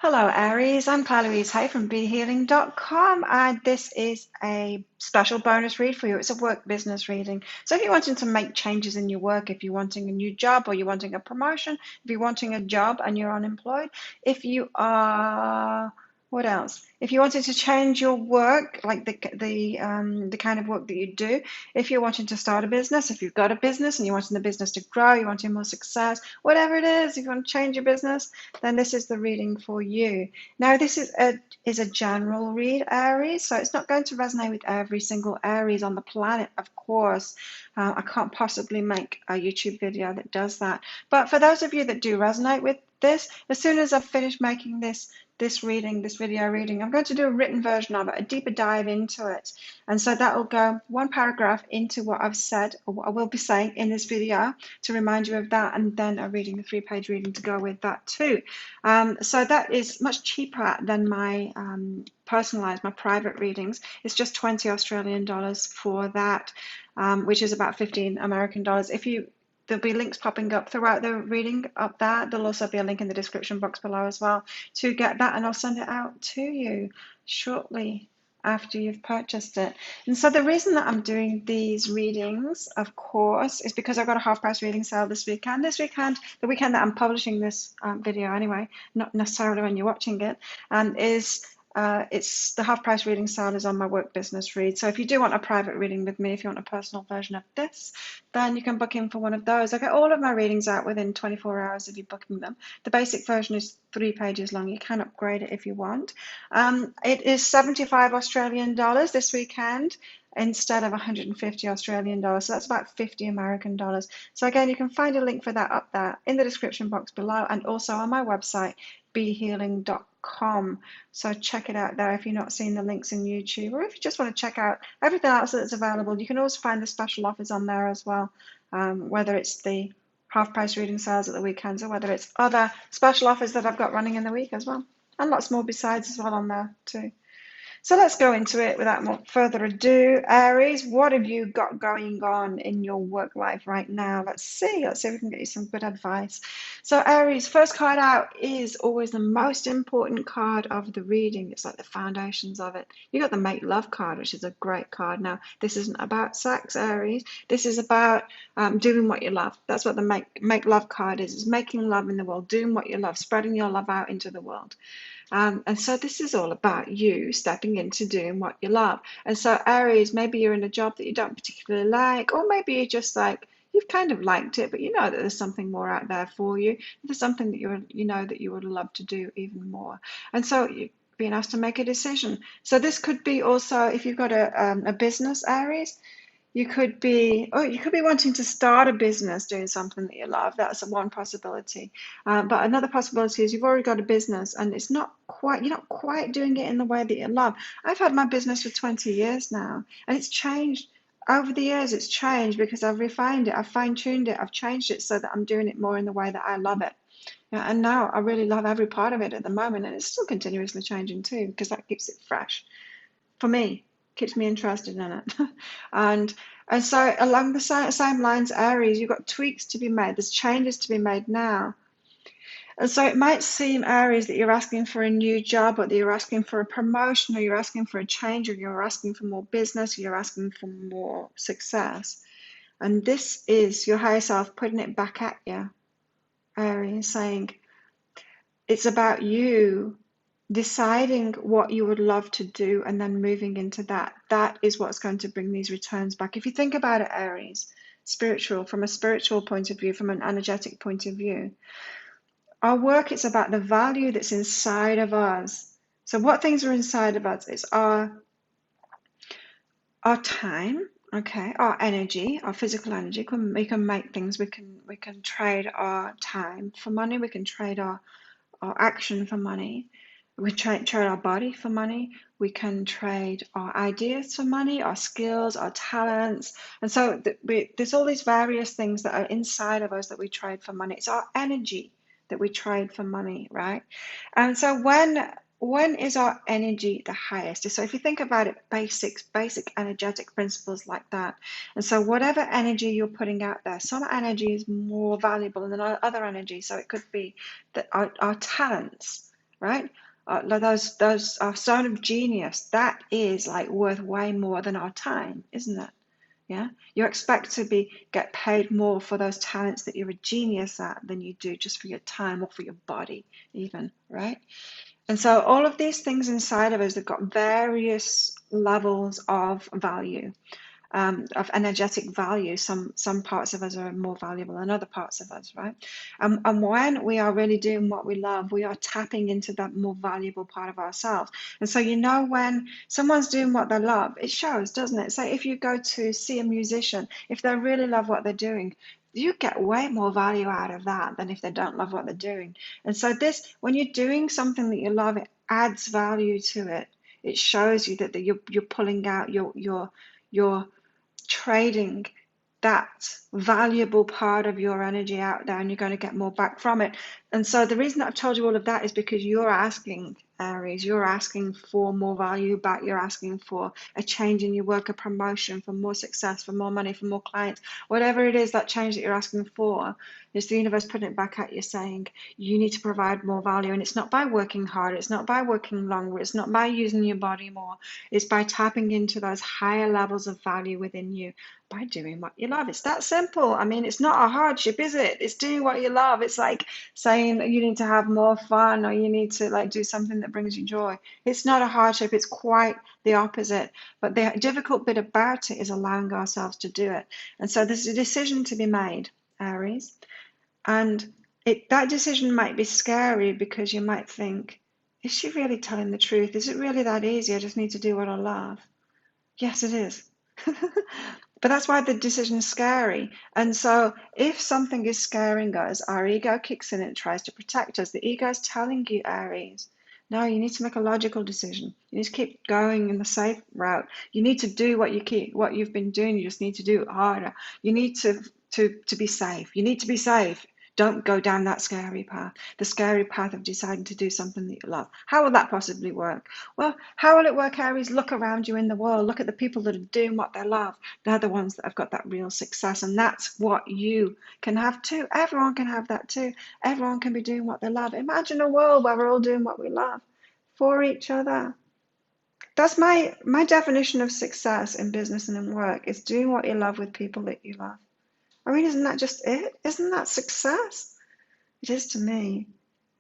Hello, Aries. I'm ARIES A from BeHealing.com, and this is a special bonus read for you. It's a work business reading. So, if you're wanting to make changes in your work, if you're wanting a new job or you're wanting a promotion, if you're wanting a job and you're unemployed, if you are, what else? If you wanted to change your work, like the kind of work that you do, if you're wanting to start a business, if you've got a business and you're wanting the business to grow, you're wanting more success, whatever it is, if you want to change your business, then this is the reading for you. Now, this is a general read, Aries, so it's not going to resonate with every single Aries on the planet, of course. I can't possibly make a YouTube video that does that. But for those of you that do resonate with this, as soon as I've finished making this video reading, I'm going to do a written version of it, a deeper dive into it. And so that will go one paragraph into what I've said, or what I will be saying in this video to remind you of that, and then a reading, a 3-page reading to go with that too. So that is much cheaper than my personalized, my private readings. It's just 20 Australian dollars for that, which is about 15 American dollars. There'll be links popping up throughout the reading up there. There'll also be a link in the description box below as well to get that, and I'll send it out to you shortly after you've purchased it. And so the reason that I'm doing these readings, of course, is because I've got a half-price reading sale this weekend. The weekend that I'm publishing this video anyway, not necessarily when you're watching it, it's the half-price reading sale is on my work business read. So if you do want a private reading with me, if you want a personal version of this, then you can book in for one of those. I get all of my readings out within 24 hours of you booking them. The basic version is 3 pages long. You can upgrade it if you want. It is 75 Australian dollars this weekend instead of 150 Australian dollars. So that's about 50 American dollars. So again, you can find a link for that up there in the description box below, and also on my website, behealing.com. So check it out there if you're not seeing the links in YouTube, or if you just want to check out everything else that's available. You can also find the special offers on there as well, whether it's the half-price reading sales at the weekends or whether it's other special offers that I've got running in the week as well, and lots more besides as well on there too. So let's go into it without more further ado. Aries, what have you got going on in your work life right now? Let's see if we can get you some good advice. So Aries, first card out is always the most important card of the reading. It's like the foundations of it. You got the Make Love card, which is a great card. Now, this isn't about sex, Aries. This is about doing what you love. That's what the Make Love card is making love in the world, doing what you love, spreading your love out into the world. And so this is all about you stepping into doing what you love. And so Aries, maybe you're in a job that you don't particularly like, or maybe you're just like, you've kind of liked it, but you know that there's something more out there for you. There's something that you would love to do even more. And so you're being asked to make a decision. So this could be also, if you've got a business, Aries, you could be wanting to start a business doing something that you love. That's one possibility. But another possibility is you've already got a business and you're not quite doing it in the way that you love. I've had my business for 20 years now, and it's changed. Over the years, it's changed because I've refined it, I've fine-tuned it, I've changed it so that I'm doing it more in the way that I love it. Yeah, and now I really love every part of it at the moment, and it's still continuously changing too, because that keeps it fresh for me, keeps me interested in it. and so along the same lines, Aries, you've got tweaks to be made. There's changes to be made now. And so it might seem, Aries, that you're asking for a new job, or that you're asking for a promotion, or you're asking for a change, or you're asking for more business, or you're asking for more success. And this is your higher self putting it back at you, Aries, saying it's about you deciding what you would love to do and then moving into that. That is what's going to bring these returns back. If you think about it, Aries, from a spiritual point of view, from an energetic point of view, our work is about the value that's inside of us. So what things are inside of us? It's our time, okay, our energy, our physical energy. We can make things. We can trade our time for money. We can trade our action for money. We trade our body for money. We can trade our ideas for money, our skills, our talents. And so there's all these various things that are inside of us that we trade for money. It's our energy that we trade for money, right? And so when is our energy the highest? So if you think about it, basic energetic principles like that. And so whatever energy you're putting out there, some energy is more valuable than other energy. So it could be that our talents, right? Like those our zone of genius, that is like worth way more than our time, isn't it? Yeah, you expect to get paid more for those talents that you're a genius at than you do just for your time or for your body, even, right? And so all of these things inside of us have got various levels of value, of energetic value. Some parts of us are more valuable than other parts of us, right? And when we are really doing what we love, we are tapping into that more valuable part of ourselves. And so when someone's doing what they love, it shows, doesn't it? So if you go to see a musician, if they really love what they're doing, you get way more value out of that than if they don't love what they're doing. And so when you're doing something that you love, it adds value to it. It shows you that you're pulling out your trading that valuable part of your energy out there, and you're going to get more back from it. And so the reason that I've told you all of that is because you're asking, Aries, you're asking for more value back. You're asking for a change in your work, a promotion, for more success, for more money, for more clients. Whatever it is, that change that you're asking for, is the universe putting it back at you, saying you need to provide more value. And it's not by working harder, it's not by working longer, it's not by using your body more, it's by tapping into those higher levels of value within you, by doing what you love. It's that simple. I mean, it's not a hardship, is it? It's doing what you love. It's like saying you need to have more fun, or you need to like do something that brings you joy. It's not a hardship. It's quite the opposite. But the difficult bit about it is allowing ourselves to do it. And so there's a decision to be made, Aries. And that decision might be scary, because you might think, is she really telling the truth? Is it really that easy? I just need to do what I love. Yes, it is. But that's why the decision is scary. And so if something is scaring us, our ego kicks in and it tries to protect us. The ego is telling you, Aries, no, you need to make a logical decision. You need to keep going in the safe route. You need to do what you've been doing. You just need to do it harder. You need to be safe. You need to be safe. Don't go down that scary path, the scary path of deciding to do something that you love. How will that possibly work? Well, how will it work, Aries? Look around you in the world. Look at the people that are doing what they love. They're the ones that have got that real success, and that's what you can have too. Everyone can have that too. Everyone can be doing what they love. Imagine a world where we're all doing what we love for each other. That's my definition of success in business and in work, is doing what you love with people that you love. I mean, isn't that just it? Isn't that success? It is to me.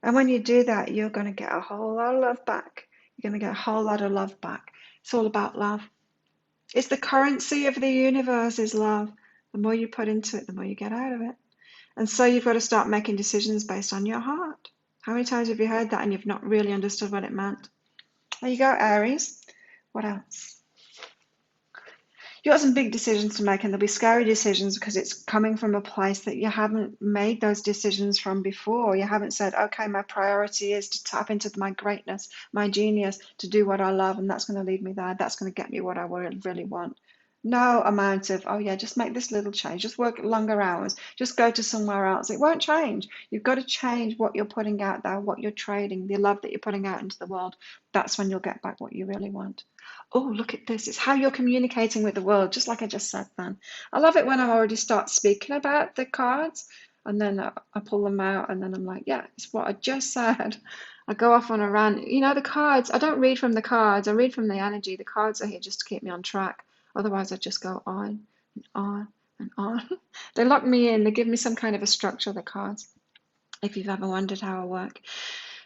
And when you do that, you're going to get a whole lot of love back. You're going to get a whole lot of love back. It's all about love. It's the currency of the universe, is love. The more you put into it, the more you get out of it. And so you've got to start making decisions based on your heart. How many times have you heard that and you've not really understood what it meant? There you go, Aries. What else? You've got some big decisions to make, and there'll be scary decisions because it's coming from a place that you haven't made those decisions from before. You haven't said, okay, my priority is to tap into my greatness, my genius, to do what I love, and that's going to lead me there. That's going to get me what I really want. No amount of, oh yeah, just make this little change, just work longer hours, just go to somewhere else. It won't change. You've got to change what you're putting out there, what you're trading, the love that you're putting out into the world. That's when you'll get back what you really want. Oh, look at this. It's how you're communicating with the world, just like I just said then. I love it when I already start speaking about the cards, and then I pull them out, and then I'm like, yeah, it's what I just said. I go off on a rant. You know, the cards, I don't read from the cards, I read from the energy. The cards are here just to keep me on track. Otherwise, I just go on and on and on. They lock me in, they give me some kind of a structure, the cards, if you've ever wondered how I work.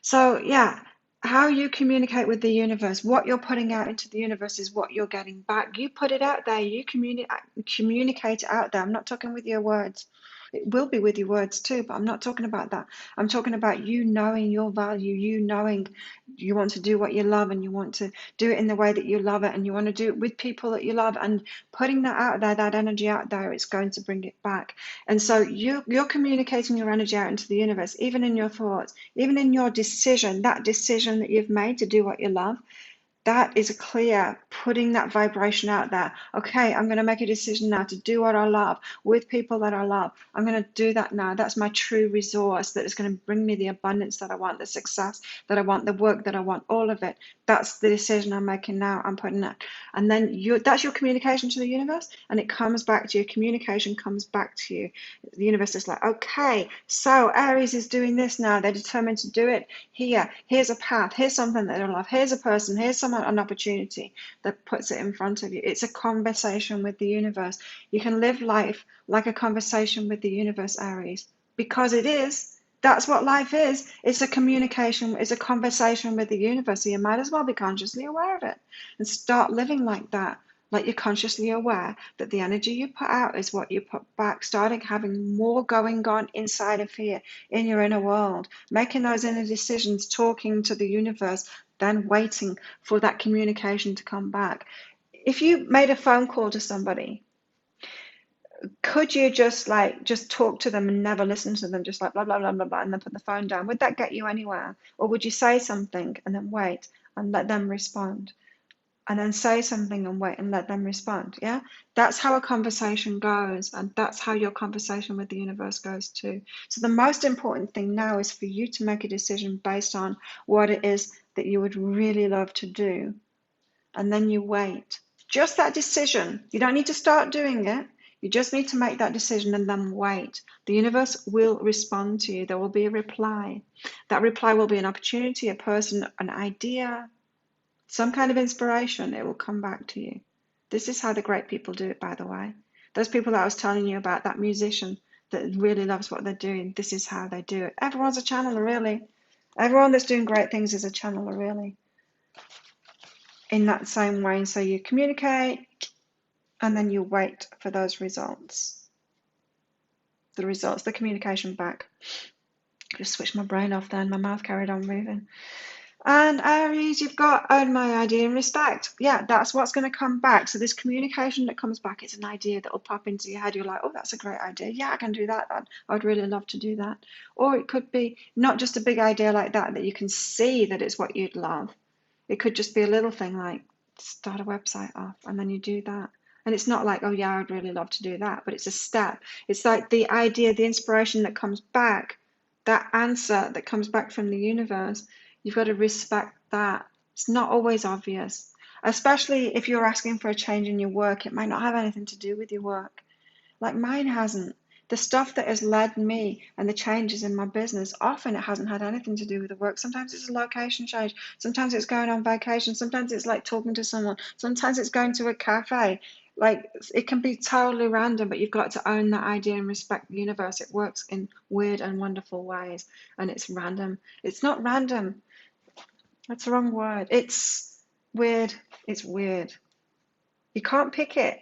So, yeah, how you communicate with the universe, what you're putting out into the universe is what you're getting back. You put it out there, you communicate it out there. I'm not talking with your words. It will be with your words too, but I'm not talking about that. I'm talking about you knowing your value, you knowing you want to do what you love, and you want to do it in the way that you love it, and you want to do it with people that you love, and putting that out there, that energy out there, it's going to bring it back. And so you're communicating your energy out into the universe, even in your thoughts, even in your decision, that decision that you've made to do what you love. that is a clear putting that vibration out there. Okay, I'm going to make a decision now to do what I love with people that I love. I'm going to do that now. That's my true resource that is going to bring me the abundance that I want, the success that I want, the work that I want, all of it. That's the decision I'm making now. I'm putting it. And then that's your communication to the universe, and it comes back to you. Communication comes back to you. The universe is like, okay, so Aries is doing this now. They're determined to do it. Here's a path. Here's something that I love. Here's a person. Here's someone, an opportunity that puts it in front of you. It's a conversation with the universe. You can live life like a conversation with the universe, Aries, because it is. That's what life is. It's a communication, it's a conversation with the universe. So you might as well be consciously aware of it and start living like that. Like you're consciously aware that the energy you put out is what you put back, starting having more going on inside of here in your inner world, making those inner decisions, talking to the universe, then waiting for that communication to come back. If you made a phone call to somebody, could you just talk to them and never listen to them, just like blah blah blah blah blah, and then put the phone down? Would that get you anywhere? Or would you say something and then wait and let them respond? And then say something and wait and let them respond. Yeah, that's how a conversation goes, and that's how your conversation with the universe goes too. So the most important thing now is for you to make a decision based on what it is that you would really love to do, and then you wait. Just that decision. You don't need to start doing it. You just need to make that decision and then wait. The universe will respond to you. There will be a reply. That reply will be an opportunity, a person, an idea, some kind of inspiration. It will come back to you. This is how the great people do it, by the way. Those people that I was telling you about, that musician that really loves what they're doing, this is how they do it. Everyone's a channeler, really. Everyone that's doing great things is a channeler, really. In that same way. So you communicate and then you wait for those results. The communication back. Just switched my brain off then, my mouth carried on moving. And Aries, you've got own my idea and respect. Yeah, that's what's going to come back. So this communication that comes back, it's an idea that will pop into your head. You're like, oh, that's a great idea. Yeah, I can do that. I'd really love to do that. Or it could be not just a big idea like that you can see that it's what you'd love. It could just be a little thing like start a website off, and then you do that. And it's not like, oh yeah, I'd really love to do that, but it's a step. It's like the idea, the inspiration that comes back, that answer that comes back from the universe. You've got to respect that. It's not always obvious, especially if you're asking for a change in your work. It might not have anything to do with your work. Like mine hasn't. The stuff that has led me and the changes in my business, often it hasn't had anything to do with the work. Sometimes it's a location change. Sometimes it's going on vacation. Sometimes it's like talking to someone. Sometimes it's going to a cafe. Like it can be totally random, but you've got to own that idea and respect the universe. It works in weird and wonderful ways, and it's random. It's not random. That's the wrong word. It's weird. It's weird. You can't pick it.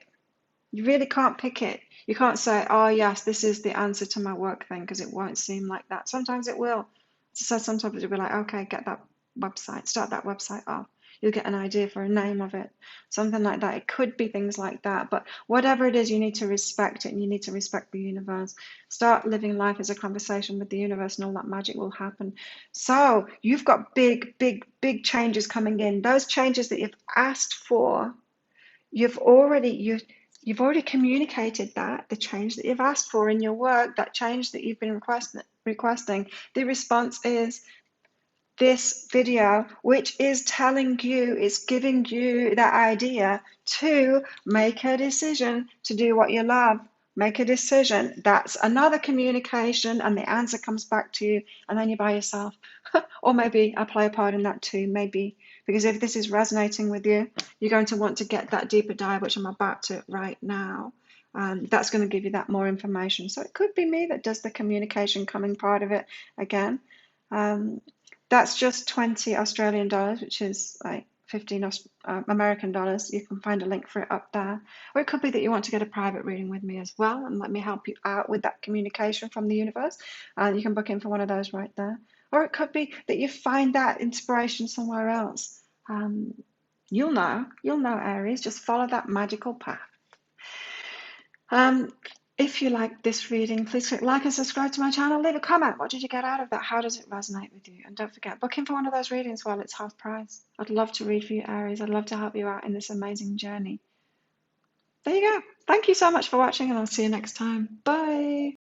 You really can't pick it. You can't say, oh, yes, this is the answer to my work thing, because it won't seem like that. Sometimes it will. So sometimes it'll be like, okay, get that website, start that website off. You'll get an idea for a name of it, something like that. It could be things like that. But whatever it is, you need to respect it, and you need to respect the universe. Start living life as a conversation with the universe, and all that magic will happen. So you've got big, big, big changes coming in. Those changes that you've asked for, you've already communicated that, the change that you've asked for in your work, that change that you've been requesting. The response is this video, which is telling you, is giving you that idea to make a decision to do what you love. Make a decision. That's another communication, and the answer comes back to you, and then you're by yourself. Or maybe I play a part in that too, maybe. Because if this is resonating with you, you're going to want to get that deeper dive, which I'm about to right now. That's going to give you that more information. So it could be me that does the communication coming part of it again. That's just 20 Australian dollars, which is like 15 American dollars. You can find a link for it up there. Or it could be that you want to get a private reading with me as well, and let me help you out with that communication from the universe. You can book in for one of those right there. Or it could be that you find that inspiration somewhere else. You'll know, Aries. Just follow that magical path. If you like this reading, please click like and subscribe to my channel. Leave a comment. What did you get out of that? How does it resonate with you? And don't forget, book in for one of those readings while it's half price. I'd love to read for you, Aries. I'd love to help you out in this amazing journey. There you go. Thank you so much for watching, and I'll see you next time. Bye.